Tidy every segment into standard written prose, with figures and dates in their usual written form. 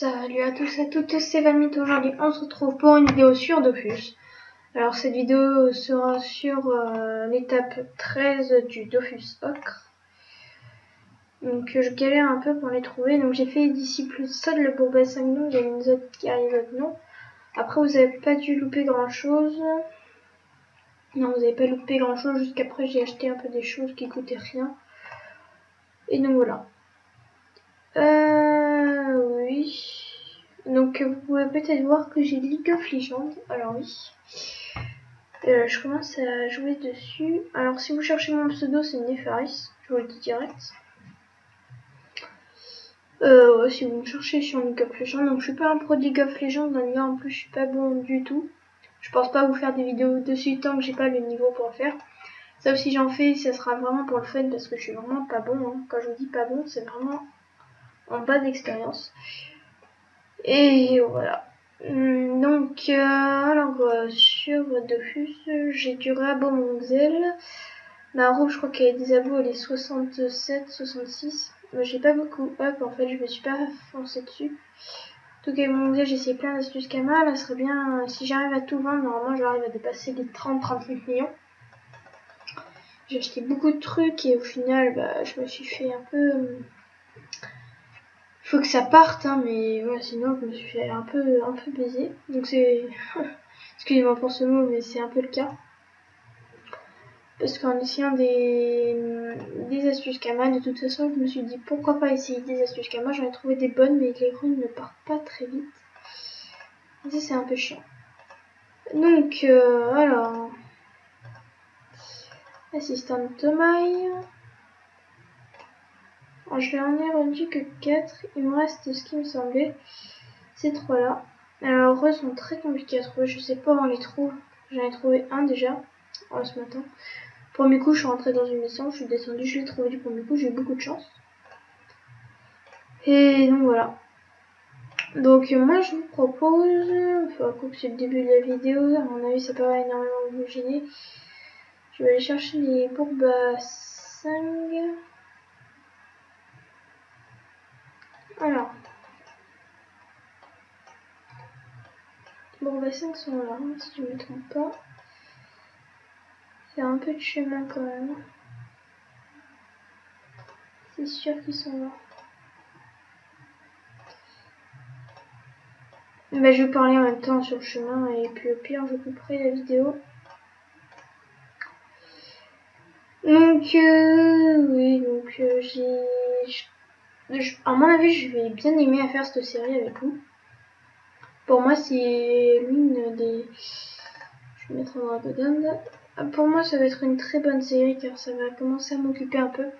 Salut à tous et à toutes, c'est Valmite. Aujourd'hui on se retrouve pour une vidéo sur Dofus. Alors cette vidéo sera sur l'étape 13 du Dofus Ocre. Donc je galère un peu pour les trouver. Donc j'ai fait d'ici plus seul le Bourbet 5 noms, il y a une autre qui arrive autre nom. Après vous avez pas dû louper grand chose. Non, vous avez pas loupé grand chose, jusqu'après j'ai acheté un peu des choses qui coûtaient rien. Et donc voilà. Oui. Donc vous pouvez peut-être voir que j'ai League of Legends. Alors oui. Je commence à jouer dessus. Alors si vous cherchez mon pseudo, c'est Nefaris. Je vous le dis direct. Ouais, si vous me cherchez sur League of Legends. Donc je suis pas un pro de League of Legends. D'ailleurs en plus je suis pas bon du tout. Je pense pas vous faire des vidéos dessus tant que j'ai pas le niveau pour le faire. Sauf si j'en fais, ça sera vraiment pour le fun parce que je suis vraiment pas bon. Hein. Quand je vous dis pas bon, c'est vraiment en bas d'expérience. Et voilà. Donc, sur Dofus, j'ai du Rabo Monxel. Ma robe, je crois qu'elle est des abos, elle est 67, 66. Mais j'ai pas beaucoup up, en fait, je me suis pas foncé dessus. En tout cas, Monxel, j'ai essayé plein d'astuces Kama. Là, serait bien, si j'arrive à tout vendre, normalement, j'arrive à dépasser les 30-35 millions. J'ai acheté beaucoup de trucs et au final, bah, je me suis fait un peu... Faut que ça parte, hein, mais ouais, sinon je me suis fait un peu baiser. Donc c'est... Excusez-moi pour ce mot, mais c'est un peu le cas. Parce qu'en essayant des astuces Kama, de toute façon, je me suis dit pourquoi pas essayer des astuces Kama. J'en ai trouvé des bonnes, mais les runes ne partent pas très vite. Et ça, c'est un peu chiant. Donc, alors... Assistant Tomaï. Alors, je n'en ai rendu que 4. Il me reste ce qui me semblait. Ces 3 là. Alors eux sont très compliqués à trouver. Je sais pas où on les trouve. J'en ai trouvé un déjà. Ce matin. Premier coup, je suis rentrée dans une maison. Je suis descendue. Je l'ai trouvé du premier coup. J'ai eu beaucoup de chance. Et donc voilà. Donc moi je vous propose. Enfin, coupe c'est le début de la vidéo. À mon avis, ça peut pas énormément vous gêner. Je vais aller chercher les bourbes à 5. Alors. Bon, bah 5 sont là, si je me trompe pas. C'est un peu de chemin quand même. C'est sûr qu'ils sont là. Bah, je vais parler en même temps sur le chemin et puis au pire, je couperai la vidéo. Donc, oui, donc à mon avis, je vais bien aimer à faire cette série avec vous. Pour moi, c'est l'une des... Je vais mettre en Dragodon. Pour moi, ça va être une très bonne série car ça va commencer à m'occuper un peu.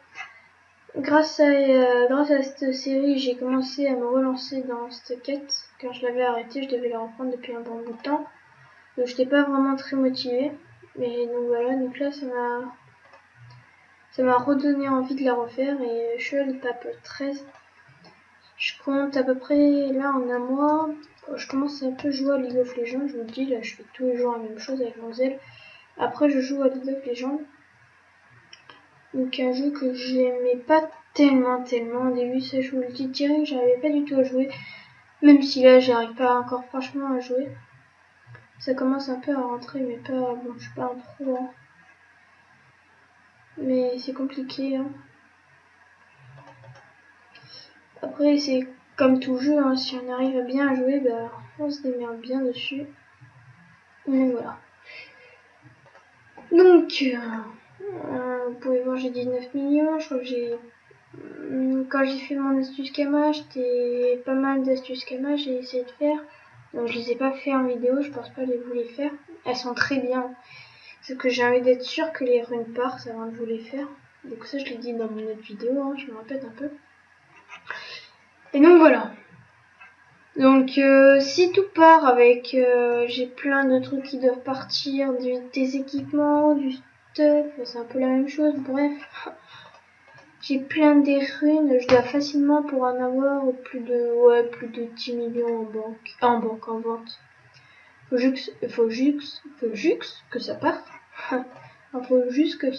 Grâce à cette série, j'ai commencé à me relancer dans cette quête. Quand je l'avais arrêtée, je devais la reprendre depuis un bon bout de temps. Donc, je n'étais pas vraiment très motivée. Mais donc voilà, donc là, ça m'a redonné envie de la refaire et je suis à l'étape 13. Je compte à peu près là en un mois. Je commence un peu à jouer à League of Legends, je vous le dis, là je fais tous les jours la même chose avec Monxel. Après je joue à League of Legends. Donc un jeu que j'aimais pas tellement au début, ça je vous le dis direct, j'arrivais pas du tout à jouer. Même si là j'arrive pas encore franchement à jouer. Ça commence un peu à rentrer mais pas... Bon je suis pas un pro hein. Mais c'est compliqué hein. Après c'est comme tout jeu, hein, si on arrive à bien jouer, bah, on se démerde bien dessus. Mais voilà. Donc, vous pouvez voir, j'ai 19 millions. Je crois que j'ai... Quand j'ai fait mon astuce Kama, j'étais pas mal d'astuces Kama, j'ai essayé de faire. Donc, je les ai pas fait en vidéo, je pense pas vous les faire. Elles sont très bien. C'est que j'ai envie d'être sûre que les runes partent avant de vous les faire. Donc ça, je l'ai dit dans mon autre vidéo, hein, je me répète un peu. Et donc, voilà. Donc si tout part avec j'ai plein de trucs qui doivent partir, des équipements, du stuff, c'est un peu la même chose, bref. J'ai plein des runes, je dois facilement pour en avoir plus de 10 millions en vente. Faut juste que ça parte. Faut juste que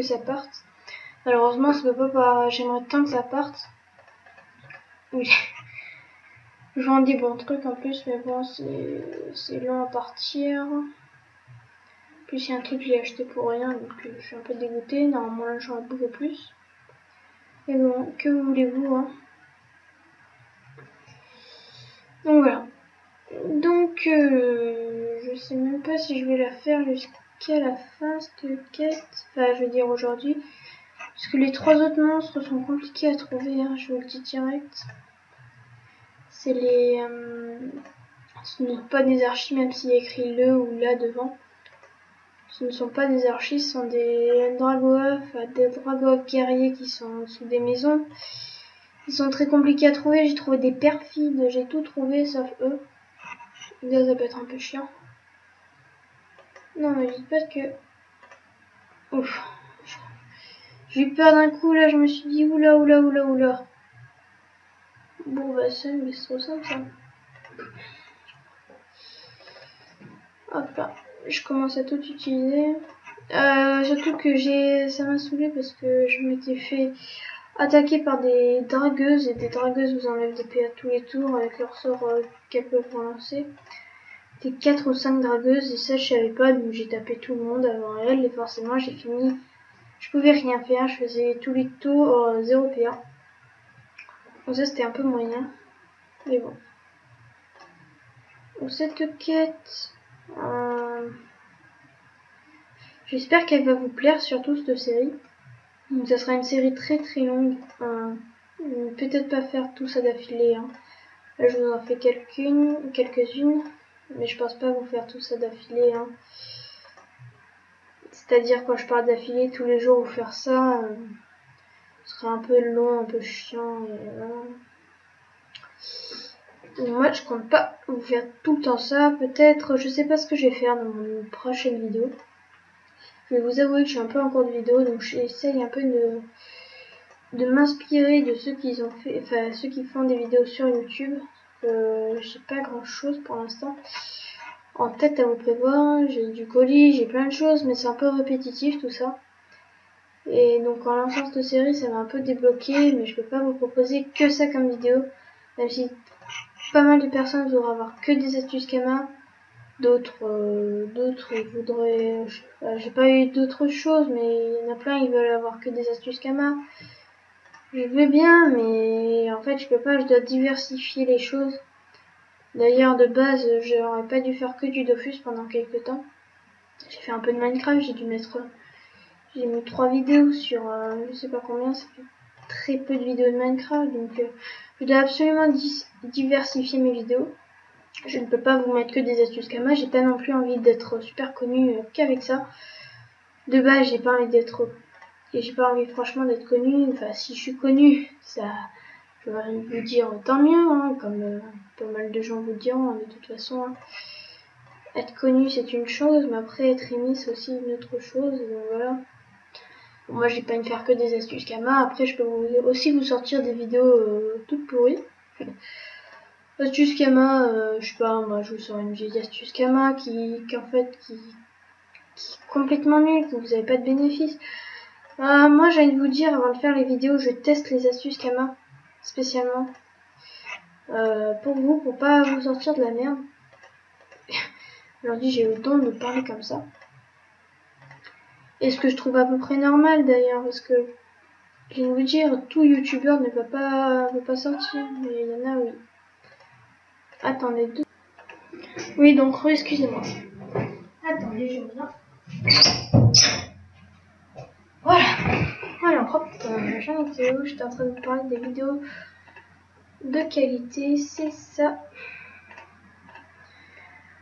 ça parte. Malheureusement ça peut pas, j'aimerais tant que ça parte. Oui. Je vends des bons trucs en plus, mais bon, c'est long à partir. En plus, il y a un truc que j'ai acheté pour rien, donc je suis un peu dégoûtée. Normalement, là, j'aurais beaucoup plus. Mais bon, que voulez-vous, hein. Donc voilà. Donc, je sais même pas si je vais la faire jusqu'à la fin, cette quête. Enfin, je veux dire aujourd'hui. Parce que les 3 autres monstres sont compliqués à trouver, hein, je vous le dis direct. C'est les... ce ne sont pas des archis, même s'il y a écrit le ou là devant. Ce ne sont pas des archis, ce sont des Dragoth guerriers qui sont sous des maisons. Ils sont très compliqués à trouver, j'ai trouvé des perfides, j'ai tout trouvé sauf eux. Là, ça peut être un peu chiant. Non, mais dites pas que... Ouf. J'ai eu peur d'un coup, là, je me suis dit oula. Bon, bah, ça, mais c'est trop simple, ça. Hop là, je commence à tout utiliser. Surtout que ça m'a saoulé parce que je m'étais fait attaquer par des dragueuses. Et des dragueuses vous enlèvent des PA tous les tours avec leur sort qu'elles peuvent relancer. C'était 4 ou 5 dragueuses et ça je savais pas, donc j'ai tapé tout le monde avant elles et forcément j'ai fini. Je pouvais rien faire, je faisais tous les tours 0 PA. Donc ça c'était un peu moyen. Mais bon. Donc cette quête... j'espère qu'elle va vous plaire, surtout cette série. Donc ça sera une série très longue. Peut-être pas faire tout ça d'affilée. Hein. Là je vous en fais quelques-unes. Mais je pense pas vous faire tout ça d'affilée. Hein. C'est-à-dire quand je parle d'affilée tous les jours vous faire ça, ce sera un peu long, un peu chiant. Et moi je compte pas vous faire tout le temps ça. Peut-être, je sais pas ce que je vais faire dans mon prochaine vidéo. Je vais vous avouer que je suis un peu en cours de vidéo, donc j'essaye un peu de m'inspirer de ceux qui ont fait, enfin ceux qui font des vidéos sur YouTube. J'ai pas grand chose pour l'instant en tête à vous prévoir. J'ai du colis, j'ai plein de choses, mais c'est un peu répétitif tout ça. Et donc en lançant cette série, ça m'a un peu débloqué, mais je peux pas vous proposer que ça comme vidéo, même si pas mal de personnes voudraient avoir que des astuces Kama. D'autres voudraient... j'ai pas eu d'autres choses, mais il y en a plein, ils veulent avoir que des astuces Kama. Je veux bien, mais en fait, je peux pas, je dois diversifier les choses. D'ailleurs, de base, j'aurais pas dû faire que du Dofus pendant quelques temps. J'ai fait un peu de Minecraft, j'ai mis 3 vidéos sur je sais pas combien, ça fait très peu de vidéos de Minecraft, donc je dois absolument diversifier mes vidéos. Je ne peux pas vous mettre que des astuces Kama, j'ai pas non plus envie d'être super connue qu'avec ça. De base, j'ai pas envie franchement d'être connue. Enfin, si je suis connue, ça, je vais vous dire tant mieux, hein, comme pas mal de gens vous diront, hein, de toute façon. Hein. Être connue c'est une chose, mais après être aimé c'est aussi une autre chose. Donc voilà. Bon, moi, j'ai pas envie de faire que des astuces Kama. Après, je peux aussi vous sortir des vidéos toutes pourries. Astuce Kama, je sais pas, moi je vous sors une vieille astuce Kama qui est complètement nulle, que vous avez pas de bénéfice. Moi j'ai envie de vous dire, avant de faire les vidéos, je teste les astuces Kama, spécialement. Pour vous, pour pas vous sortir de la merde. Aujourd'hui j'ai eu le don de parler comme ça. Et ce que je trouve à peu près normal d'ailleurs, parce que je viens de vous dire, tout youtubeur ne va pas sortir, mais il y en a oui. Attendez deux. Oui, donc excusez-moi. Attendez, je reviens. Voilà, hop, j'en étais où? J'étais en train de vous parler des vidéos de qualité, c'est ça.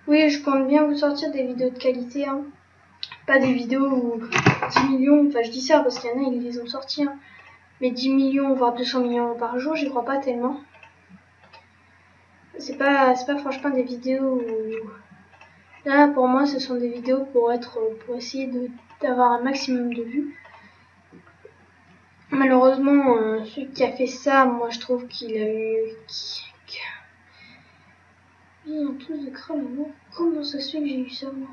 Oui, je compte bien vous sortir des vidéos de qualité, hein. Pas des vidéos où 10 millions, enfin je dis ça parce qu'il y en a, ils les ont sortis, hein. Mais 10 millions, voire 200 millions par jour, j'y crois pas tellement. C'est pas franchement des vidéos où... Là, pour moi, ce sont des vidéos pour essayer d'avoir un maximum de vues. Malheureusement, celui qui a fait ça, moi je trouve qu'il a eu... Il y a un truc de crâne, moi. Comment ça se fait que j'ai eu ça, moi?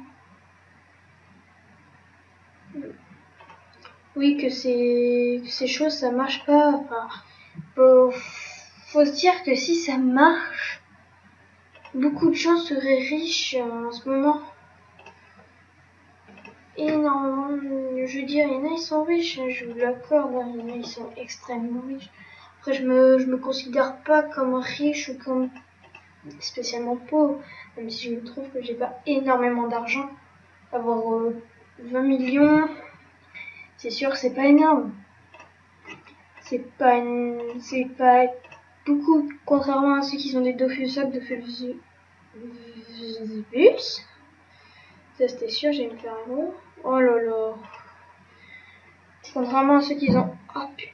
Oui, que ces choses, ça marche pas. Enfin, faut se dire que si ça marche, Beaucoup de gens seraient riches en ce moment. Énormément, je veux dire, il y en a ils sont riches, je vous l'accorde, hein, il y en a ils sont extrêmement riches. Après, je me considère pas comme riche ou comme spécialement pauvre, même si je me trouve que j'ai pas énormément d'argent. Avoir 20 millions, c'est sûr que c'est pas énorme. C'est pas beaucoup, contrairement à ceux qui ont des Dofus, ça c'était sûr, j'ai me faire un mot. Oh là là. Contrairement à ceux qui ont... Oh putain.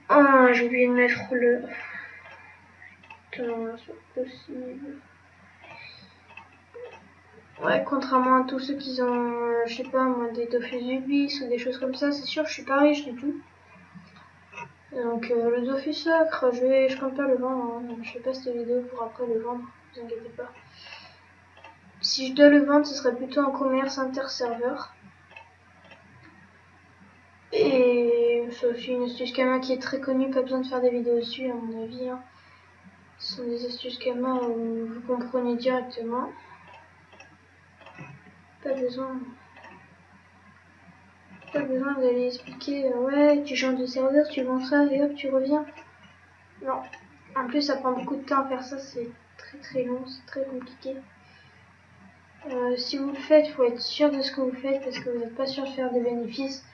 Ah, j'ai oublié de mettre le... Putain, c'est possible. Ouais, contrairement à tous ceux qui ont, je sais pas moi, des Dofus Ubis ou des choses comme ça, c'est sûr, je suis pas riche du tout. Donc le Dofus Sacre, je compte pas le vendre, hein. Je fais pas cette vidéo pour après le vendre, ne vous inquiétez pas. Si je dois le vendre, ce serait plutôt en commerce inter-serveur. Et c'est aussi une astuce Kama qui est très connue, pas besoin de faire des vidéos dessus à mon avis. Hein. Ce sont des astuces Kama où vous comprenez directement. Pas besoin d'aller expliquer, ouais, tu changes de serveur, tu vends ça et hop, tu reviens. Non. En plus, ça prend beaucoup de temps à faire ça, c'est très long, c'est très compliqué. Si vous le faites, il faut être sûr de ce que vous faites parce que vous n'êtes pas sûr de faire des bénéfices.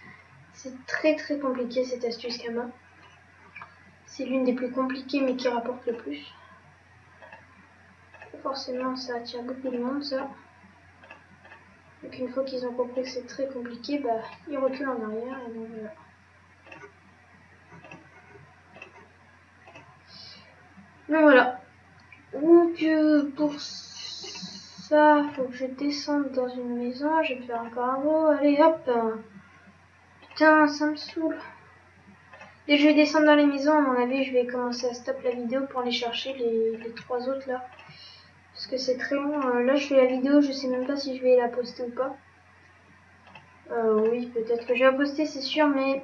C'est très compliqué cette astuce Kama. C'est l'une des plus compliquées mais qui rapporte le plus. Forcément, ça attire beaucoup de monde, ça. Donc une fois qu'ils ont compris que c'est très compliqué, bah, ils reculent en arrière et donc voilà. Donc voilà. Donc pour ça, faut que je descende dans une maison. Je vais faire un cargo. Allez hop. Putain, ça me saoule. Dès que je vais descendre dans les maisons, à mon avis, je vais commencer à stop la vidéo pour aller chercher les trois autres là. Parce que c'est très long. Là, je fais la vidéo, je sais même pas si je vais la poster ou pas. Oui, peut-être que je vais la poster, c'est sûr, mais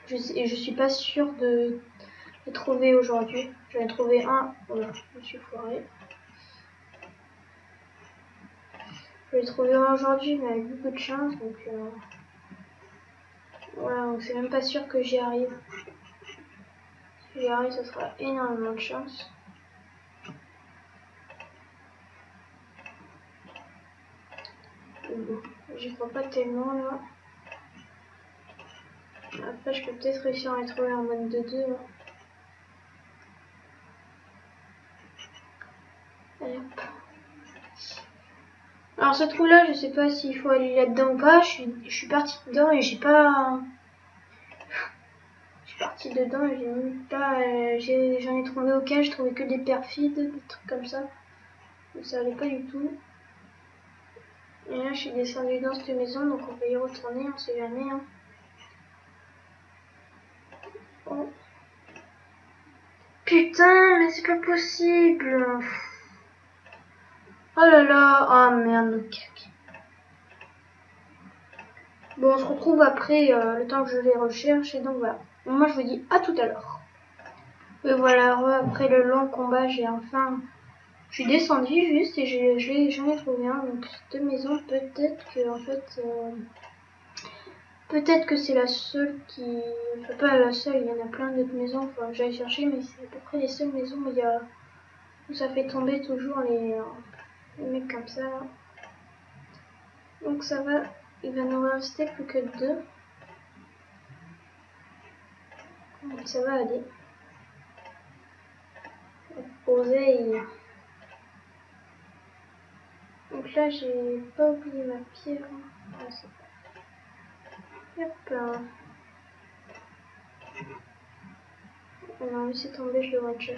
je suis pas sûre de les trouver aujourd'hui. J'en ai trouvé un. Voilà, je me suis foirée. Je vais les trouver un aujourd'hui, mais avec beaucoup de chance, donc voilà, donc c'est même pas sûr que j'y arrive. Si j'y arrive, ça sera énormément de chance. Bon, j'y crois pas tellement là. Après, je peux peut-être réussir à les trouver en mode 2-2. Là. Allez, hop. Alors, ce trou là, je sais pas s'il faut aller là-dedans ou pas. Je suis partie dedans et j'ai pas. Je suis partie dedans et j'ai même pas. J'en ai trouvé aucun, j'ai trouvé que des perfides, des trucs comme ça. Donc, ça allait pas du tout. Et là, je suis descendue dans cette maison, donc on peut y retourner, on sait jamais. Hein. Oh. Putain, mais c'est pas possible. Oh là là, oh merde, ok. Bon, on se retrouve après le temps que je les recherche et donc voilà. Moi, je vous dis à tout à l'heure. Et voilà, après le long combat, j'ai enfin... Je suis descendue juste et j'en ai trouvé un. Donc cette maison, peut-être que en fait... peut-être que c'est la seule qui... Enfin, pas la seule, il y en a plein d'autres maisons. Enfin, j'allais chercher, mais c'est à peu près les seules maisons où il y a... où ça fait tomber toujours les mecs comme ça. Là. Donc ça va... Il va nous rester plus que 2. Donc ça va aller. Oseille. Donc là, j'ai pas oublié ma pierre. Hop. On a laissé tomber, je le one shot.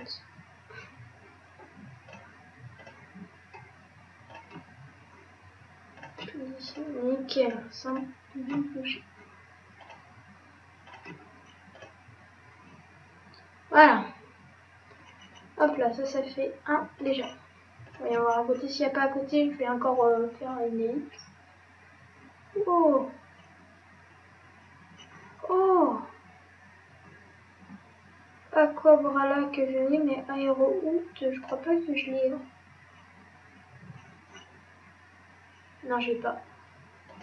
Ici, nickel, sans bien toucher. Voilà. Hop là, ça fait un déjà. Voyons voir à côté. S'il n'y a pas à côté, je vais encore faire une élite. Oh. Oh. Aquabrala que je l'ai, mais Aéro-Out, je crois pas que je l'ai. Non, j'ai pas.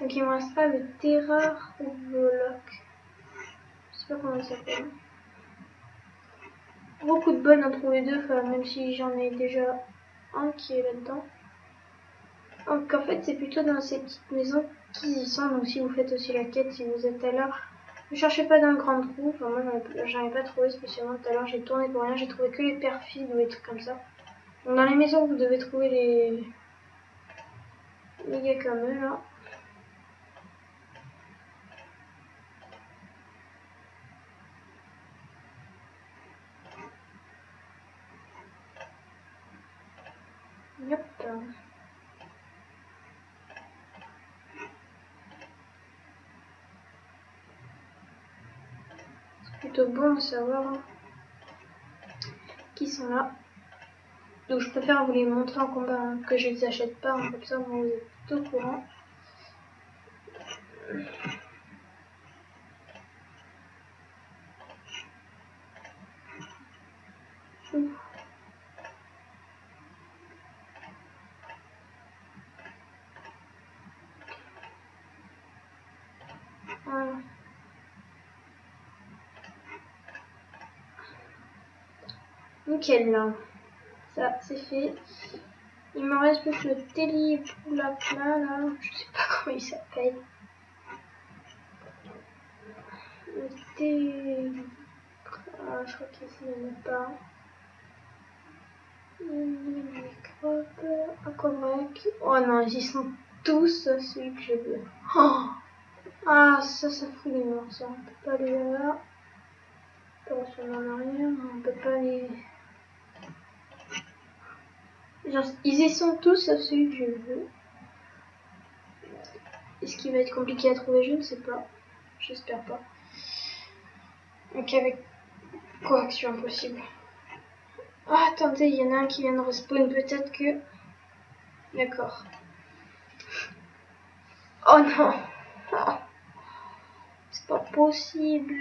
Donc il me restera le Terra Robolock. Je sais pas comment il s'appelle. Beaucoup de bol d'en trouver deux, même si j'en ai déjà un qui est là-dedans. Donc en fait c'est plutôt dans ces petites maisons qu'ils y sont. Donc si vous faites aussi la quête, si vous êtes à l'heure, ne cherchez pas dans le grand trou. Enfin moi j'en ai pas trouvé spécialement tout à l'heure. J'ai tourné pour rien. J'ai trouvé que les perfides ou des trucs comme ça. Donc dans les maisons vous devez trouver les gars comme eux là. Yep. C'est plutôt bon de savoir qui sont là. Donc je préfère vous les montrer en combat, hein, que je les achète pas, hein, comme ça vous êtes au courant. Ouf. Voilà. Nickel là. Ça c'est fait. Il me reste plus le télépoulapla là. Je sais pas comment il s'appelle. Le té... Ah, je crois qu'ici il n'y en a pas. Aquabrac. Oh non, ils sont tous celui que je veux. Oh, ah, ça fout les morts, ça. On peut pas aller là. On peut retourner en arrière. On peut pas aller. Genre, ils y sont tous sauf celui que je veux. Est-ce qu'il va être compliqué à trouver? Je ne sais pas. J'espère pas. Donc avec quoi action impossible. Ah, attendez, il y en a un qui vient de respawn. Peut-être que... D'accord. Oh non. Oh. C'est pas possible.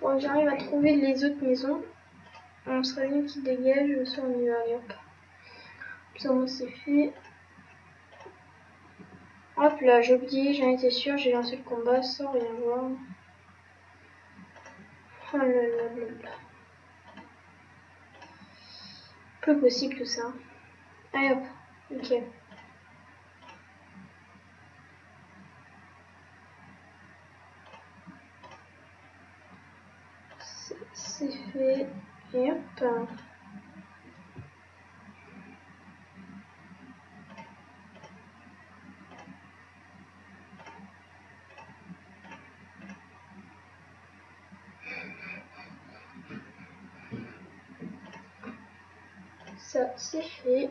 Bon, j'arrive à trouver les autres maisons. On serait bien qui dégage, soit on y va, allez hop. Ça, moi, c'est fait. Hop là, j'ai oublié, j'en étais sûre, j'ai lancé le combat sans rien voir. Oh là là là là. Plus possible tout ça. Allez hop, ok. C'est fait. Et hop. Ça c'est fait.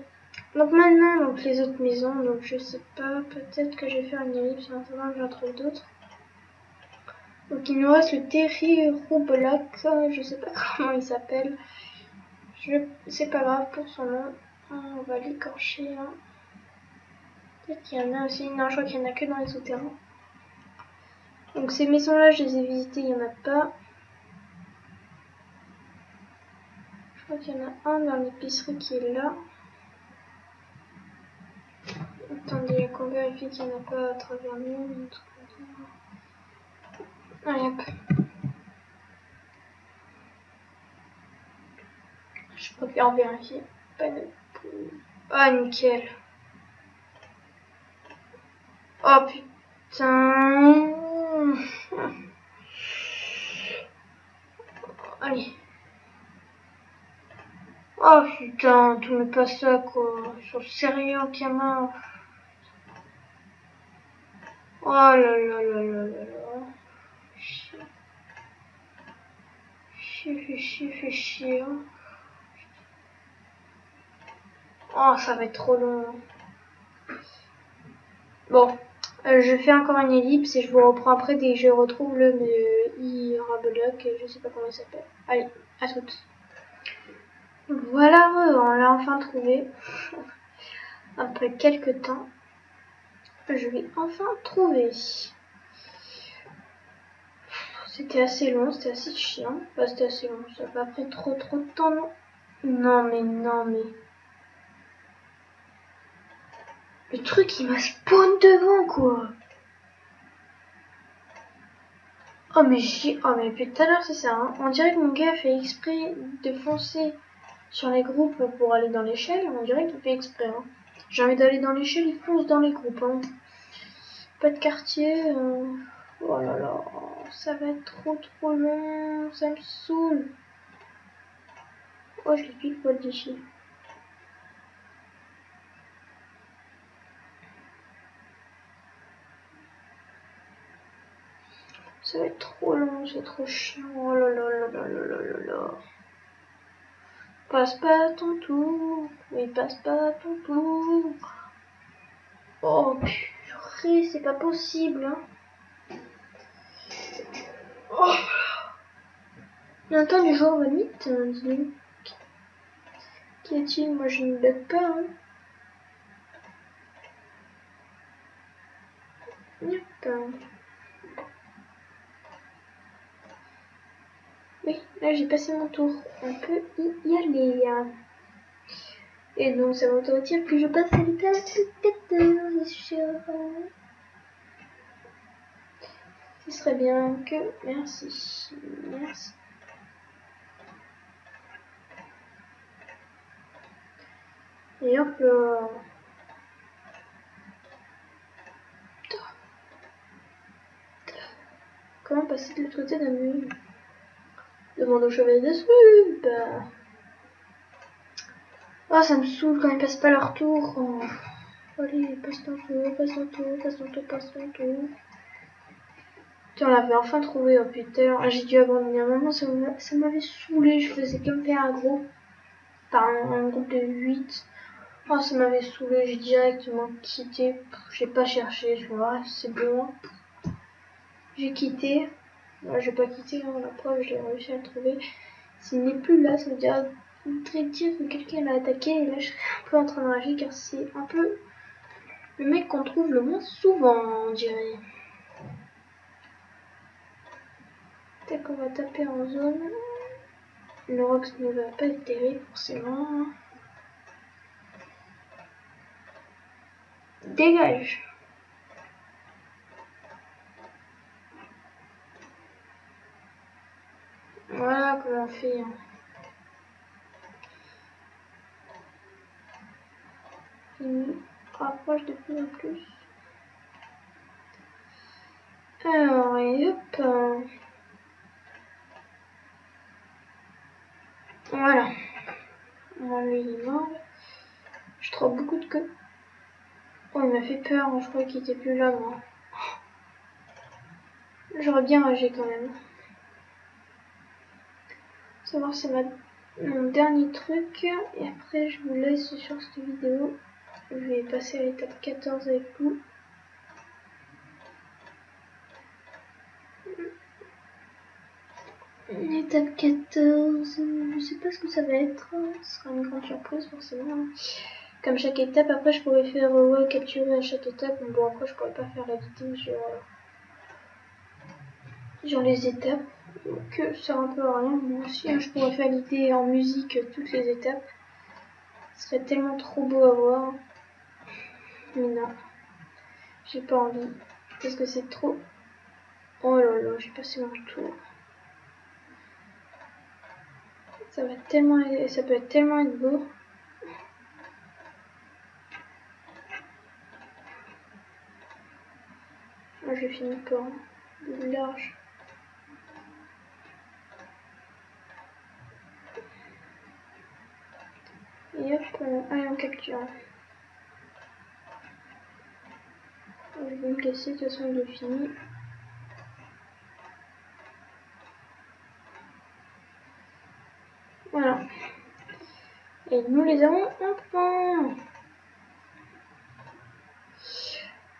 Donc maintenant, donc les autres maisons, donc je sais pas, peut-être que je vais faire une ellipse en attendant que j'en trouve d'autres. Donc il nous reste le Terry Robolock, je sais pas comment il s'appelle. C'est pas grave pour son nom. On va l'écorcher là. Peut-être qu'il y en a aussi. Non, je crois qu'il y en a que dans les souterrains. Donc ces maisons là, je les ai visitées, il n'y en a pas. Je crois qu'il y en a un dans l'épicerie qui est là. Attendez, qu'on vérifie qu'il n'y en a pas à travers nous. Allez hop. Je préfère vérifier. Pas de... Ah nickel. Oh putain. Allez. Oh putain, tu mets pas ça quoi. Sur le sérieux, gamin. Oh là là là là là là. Chier, fais chier. Hein. Oh, ça va être trop long. Bon, je fais encore une ellipse et je vous reprends après dès que je retrouve le Irabolock, je sais pas comment il s'appelle. Allez, à toutes. Voilà, on l'a enfin trouvé. Après quelques temps, je vais enfin trouver. C'était assez long, c'était assez chiant. Enfin, c'était assez long, ça n'a pas pris trop de temps, non? Non mais... Le truc il m'a spawn devant quoi. Oh mais depuis tout à l'heure c'est ça hein. On dirait que mon gars fait exprès de foncer sur les groupes pour aller dans l'échelle. On dirait qu'il fait exprès hein. J'ai envie d'aller dans l'échelle, il fonce dans les groupes hein. Pas de quartier. Oh là là, ça va être trop long, ça me saoule. Oh je l'ai pile poil d'ici. Ça va être trop long, c'est trop chiant. Oh là là là là là là là là. Passe pas ton tour. Oui, passe pas ton tour. Oh purée, c'est pas possible. Hein. Oh. Le temps du jour va vite, dis-nous. Qu'y a-t-il? Moi je ne bug pas. Hein. Yep. Oui, là j'ai passé mon tour. On peut y aller. Et donc ça m'autorise que je passe à l'étage peut-être sûr. Ce serait bien que... Merci. Merci. Et hop là. Comment passer de l'autre côté d'un mur? Demande au chevalier dessus. Bah... Oh, ça me saoule quand ils passent pas leur tour. Oh. Allez, passe ton tour, passe ton tour, passe ton tour, passe ton tour. Tiens, on l'avait enfin trouvé, oh putain. Ah, j'ai dû abandonner un moment, ça m'avait saoulé. Je faisais comme faire un groupe. Par un groupe de 8. Oh, ça m'avait saoulé, j'ai directement quitté. J'ai pas cherché, je vois, c'est bon. J'ai quitté. Ouais, j'ai pas quitté, hein, la preuve, j'ai réussi à le trouver. S'il n'est plus là, ça veut dire que quelqu'un l'a attaqué. Et là, je serais un peu en train de rager car c'est un peu le mec qu'on trouve le moins souvent, on dirait. Tac, on va taper en zone. Le Rox ne va pas être terrible, forcément. Dégage! Voilà comment on fait. Hein. Il rapproche de plus en plus. Alors, et hop. Voilà. On lui il est mort. Je trouve beaucoup de queue. Oh, il m'a fait peur. Je croyais qu'il était plus là, moi. J'aurais bien ragé quand même. Savoir c'est mon dernier truc. Et après, je vous laisse sur cette vidéo. Je vais passer à l'étape 14 avec vous. L'étape 14, je sais pas ce que ça va être. Ce sera une grande surprise forcément. Comme chaque étape, après je pourrais faire capturer à chaque étape. Mais bon, après je pourrais pas faire la vidéo sur les étapes. Donc ça sert un peu à rien. Moi aussi, hein, je pourrais faire l'idée en musique toutes les étapes. Ce serait tellement trop beau à voir. Mais non, j'ai pas envie. Parce que c'est trop. Oh là là, j'ai passé mon tour. Ça peut être tellement être beau. Moi je finis pas. Large. Et hop, allez on capture. Je vais me casser, de toute façon il est fini. Voilà. Et nous les avons enfin.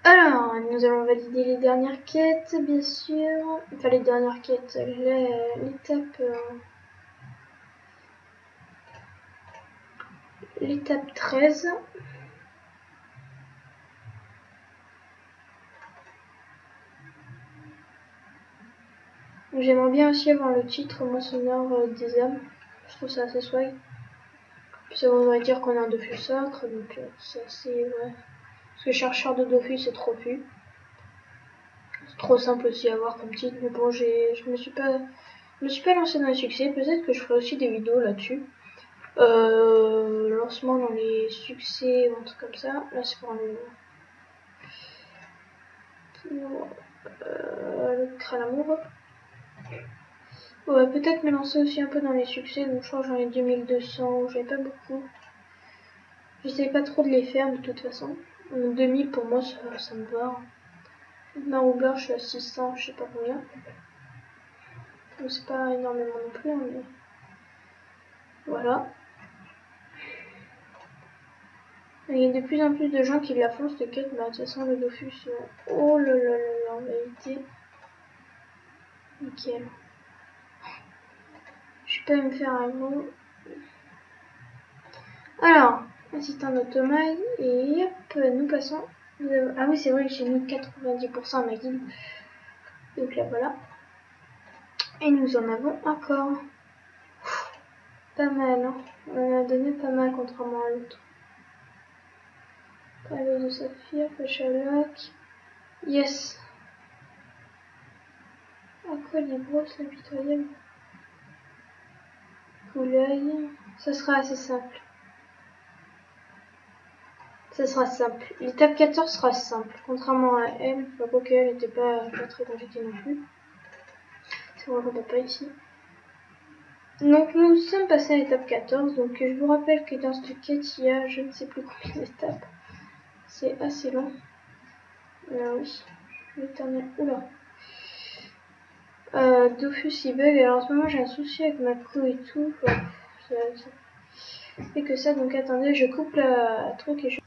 Alors, nous allons valider les dernières quêtes, bien sûr. Enfin, les dernières quêtes, l'étape 13. J'aimerais bien aussi avoir le titre Moissonneur des âmes. Je trouve ça assez swag. Puis ça voudrait dire qu'on a un Dofus sacre, donc c'est assez ouais. Parce que chercheur de Dofus c'est trop pu. C'est trop simple aussi à voir comme titre, mais bon, je me suis pas lancé dans les succès. Peut-être que je ferai aussi des vidéos là-dessus. Lancement dans les succès ou un truc comme ça. Là c'est pour le Cralamour. Ouais, peut-être me lancer aussi un peu dans les succès. Donc je crois que j'en ai 2200, j'en ai pas beaucoup. J'essaie pas trop de les faire de toute façon. 2000 pour moi ça me va. Ma roublard je suis à 600, je sais pas combien. Donc c'est pas énormément non plus, hein, mais voilà. Il y a de plus en plus de gens qui la font cette quête, bah de toute façon le Dofus, oh là là là là, en réalité, nickel. Je peux me faire un mot. Alors, assistant d'automail, et hop, nous passons. Ah oui, c'est vrai que j'ai mis 90% à ma guilde. Donc là voilà. Et nous en avons encore. Pas mal, hein. On en a donné pas mal contrairement à l'autre. Palais de saphir, Pachalac. Yes. À quoi les brosses, l'impitoyable. Coulaille. Ça sera assez simple. Ça sera simple. L'étape 14 sera simple. Contrairement à elle, enfin, quoique elle n'était pas très compliquée non plus. C'est vrai qu'on n'a pas ici. Donc nous sommes passés à l'étape 14. Donc je vous rappelle que dans cette quête, il y a je ne sais plus combien d'étapes. C'est assez long. Oui. L'éternel. Oula. Dofus il bug. Alors en ce moment j'ai un souci avec ma co et tout. Enfin, ça fait que ça. Donc attendez, je coupe la truc et je...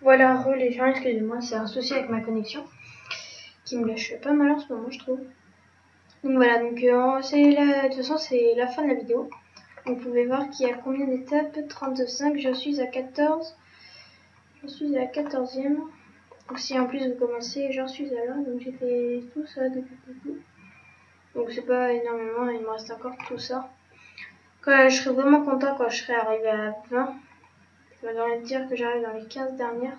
Voilà, les gens, excusez-moi, c'est un souci avec ma connexion. Qui me lâche pas mal en ce moment, je trouve. Donc voilà, donc de toute façon c'est la fin de la vidéo. Donc, vous pouvez voir qu'il y a combien d'étapes, 35, je suis à 14. Je suis à la 14e. Donc si en plus vous commencez, j'en suis à là. Donc j'ai fait tout ça depuis le début. Donc c'est pas énormément, il me reste encore tout ça. Quand je serai vraiment content quand je serai arrivé à 20. Ça veut donc dire que j'arrive dans les 15 dernières.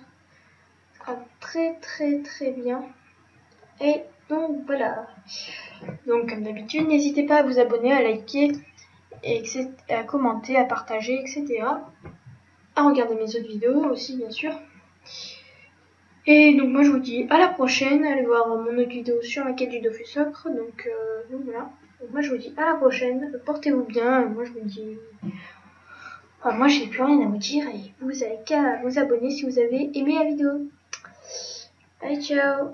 Ça sera très très très bien. Et donc voilà. Donc comme d'habitude, n'hésitez pas à vous abonner, à liker, à commenter, à partager, etc. À regarder mes autres vidéos aussi bien sûr. Et donc moi je vous dis à la prochaine, allez voir mon autre vidéo sur la quête du Dofus Ocre. Donc voilà. Donc moi je vous dis à la prochaine, portez-vous bien. Moi je vous dis... Enfin, moi j'ai plus rien à vous dire et vous avez qu'à vous abonner si vous avez aimé la vidéo. Allez ciao.